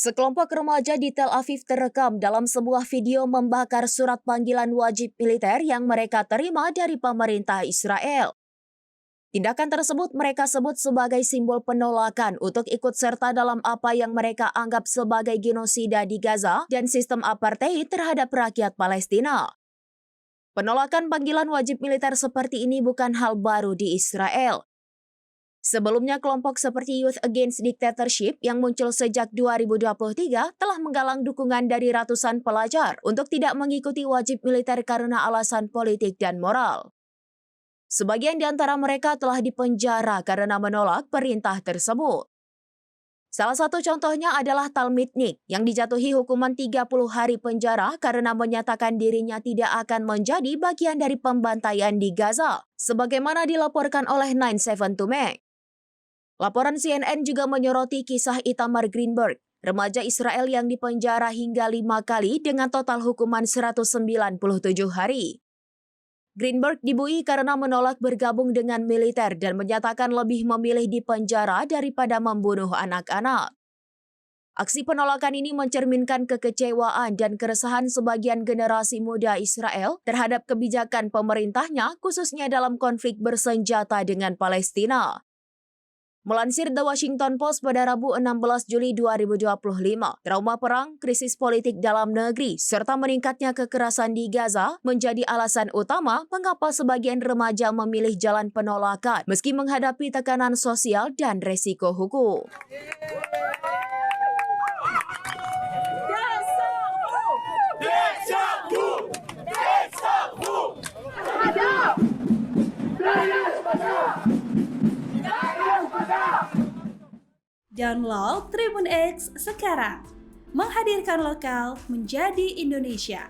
Sekelompok remaja di Tel Aviv terekam dalam sebuah video membakar surat panggilan wajib militer yang mereka terima dari pemerintah Israel. Tindakan tersebut mereka sebut sebagai simbol penolakan untuk ikut serta dalam apa yang mereka anggap sebagai genosida di Gaza dan sistem apartheid terhadap rakyat Palestina. Penolakan panggilan wajib militer seperti ini bukan hal baru di Israel. Sebelumnya, kelompok seperti Youth Against Dictatorship yang muncul sejak 2023 telah menggalang dukungan dari ratusan pelajar untuk tidak mengikuti wajib militer karena alasan politik dan moral. Sebagian di antara mereka telah dipenjara karena menolak perintah tersebut. Salah satu contohnya adalah Talmidnik yang dijatuhi hukuman 30 hari penjara karena menyatakan dirinya tidak akan menjadi bagian dari pembantaian di Gaza, sebagaimana dilaporkan oleh 9/7 to Make. Laporan CNN juga menyoroti kisah Itamar Greenberg, remaja Israel yang dipenjara hingga 5 kali dengan total hukuman 197 hari. Greenberg dibui karena menolak bergabung dengan militer dan menyatakan lebih memilih dipenjara daripada membunuh anak-anak. Aksi penolakan ini mencerminkan kekecewaan dan keresahan sebagian generasi muda Israel terhadap kebijakan pemerintahnya, khususnya dalam konflik bersenjata dengan Palestina. Melansir The Washington Post pada Rabu 16 Juli 2025, trauma perang, krisis politik dalam negeri, serta meningkatnya kekerasan di Gaza menjadi alasan utama mengapa sebagian remaja memilih jalan penolakan meski menghadapi tekanan sosial dan resiko hukum. Download Tribun X sekarang, menghadirkan lokal menjadi Indonesia.